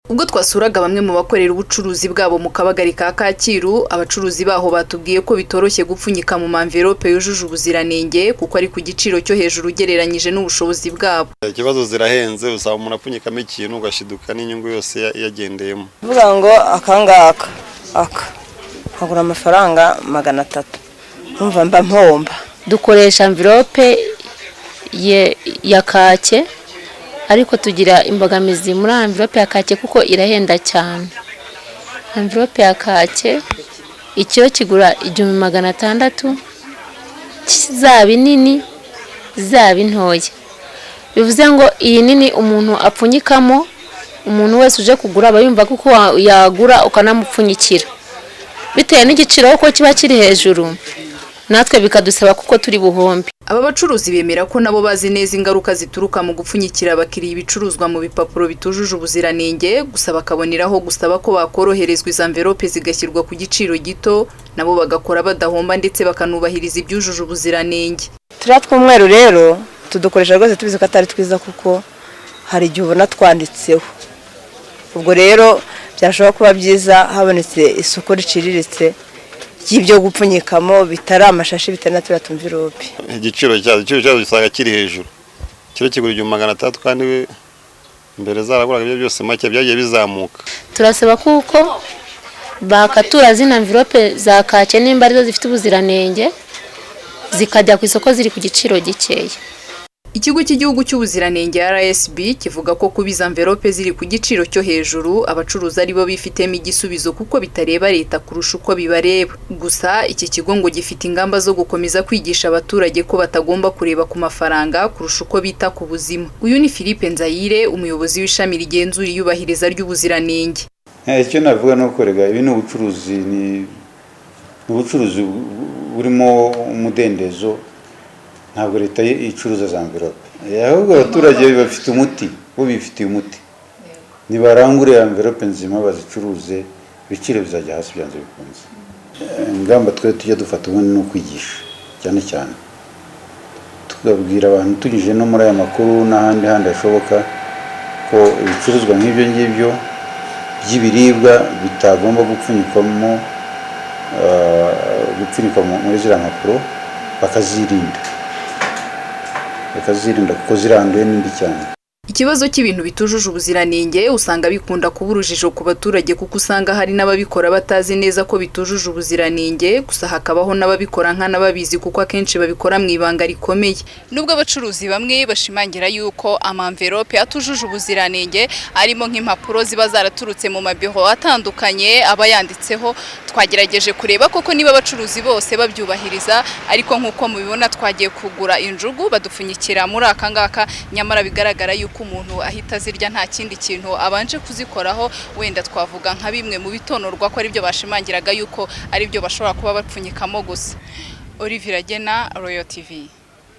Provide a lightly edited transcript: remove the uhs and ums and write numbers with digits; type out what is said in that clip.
Ubwo twasuraga bamwe mu bakorera ubucuruzi bwabo mu kabagari ka Kacyiru, abacuruzi baho batubwiye ko bitoroshye gupfunyika mu envelope yujuje ubuziranenge kuko ari ku giciro cyo hejuru ugereranyije n'ubushobozi bwabo. Ikibazo zirahenze, usaba umuntu apfunyikamo ikintu ugashiduka n'inyungu yose yagendeyemo. Vuga ngo akangaka hagura amafaranga 300. Umva mba mpomba. Dukoresha envelope ya kake, ariko tugira imbogamizi muri envelope ya kake kuko irahenda cyane. Envelope ya kake icyo kigura 1600, zaba nini zaba ntoya. Bivuze ngo iyi nini umuntu apfunyikamo, umuntu wese uje kugura bayumva kuko yagura ukanamupfunyikira. Bitewe n'igiciro uko kiba kiri hejuru, natwe bikadusaba kuko turi buhombi. Aba bacuruzi bemera ko nabo bazi neza ingaruka zituruka mu gupfunyikira abakiriya ibicuruzwa mu bipapuro bitujuje ubuziranenge, gusa bakaboneraho gusaba ko bakoroherezwa izo envelope zigashyirwa ku giciro gito, nabo bagakora badahomba ndetse bakanubahiriza ibyujuje ubuziranenge. Turiya tw'umweru rero tudukoresha rwose tubizi ko atari twiza kuko hari igihe ubona twanditseho. Ubwo rero byashobora kuba byiza habonetse isoko riciriritse y'ibyo gupfunyikamo bitari amashashi bitari na turiya tumvirope. Igiciro cyazo gisanga kiri hejuru. Kiro kigura 600 kandi mbere zaraguraga ibyo byose make byagiye bizamuka. Turasaba kuko bakatura zina envelope za kake nimba arizo zifite ubuziranenge zikajya ku isoko ziri ku giciro gikeya. Ikigo cy'igihugu cy'ubuziranenge RSB kivuga ko kubiza envelope ziri ku giciro cyo hejuru abacuruza ari bo bifitemo igisubizo kuko bitareba leta kurusha uko bibareba. Gusa iki kigo ngo gifite ingamba zo gukomeza kwigisha abaturage ko batagomba kureba ku mafaranga kurusha uko bita ku buzima. Uyu ni Philippe Nzayire, umuyobozi w'ishami rigenzura iyubahiriza ry'ubuziranenge. Icyo navuga no korega ibi ni ubucuruzi burimo umudendezo. Ntabwo leta icuruza za envelope. Ahubwo abaturage bafite umuti, bo bifitiye umuti. Nibarangure envelope nzima bazicuruze, ibiciro bizajya hasi byanze bikunze. Ingamba twe tujya dufata ubundi no kwigisha cyane. Tukabwira abantu tugije no muri aya makuru n'ahandi hashoboka ko ibicuruzwa nk'ibyo ngibyo by'ibiribwa bitagomba gupfunyikwa muri ziriya mpapuro bakazirinda kuko ziranduye n'indi cyane. Ikibazo cy'ibintu bitujuje ubuziranenge usanga bikunda kuba urujijo ku baturage kuko usanga hari n'ababikora batazi neza ko bitujuje ubuziranenge, gusa hakabaho n'ababikora nk'anababizi kuko akenshi babikora mu ibanga rikomeye. Nubwo abacuruzi bamwe bashimangira yuko ama-envelope atujuje ubuziranenge arimo nk'impapuro ziba zaraturutse mu mabiro atandukanye aba yanditseho, twagerageje kureba koko niba abacuruzi bose babyubahiriza, ariko nk'uko mubibona twagiye kugura injugu badupfunyikira muri akangaka, nyamara bigaragara yuko umuntu ahita zirya nta kindi kintu abanje kuzikoraho. Wenda twavuga nka bimwe mu bitonorwa ko ari byo bashimangiraga yuko ari byo bashobora kuba bapfunyikamo gusa. Olivier Agena, Royal TV.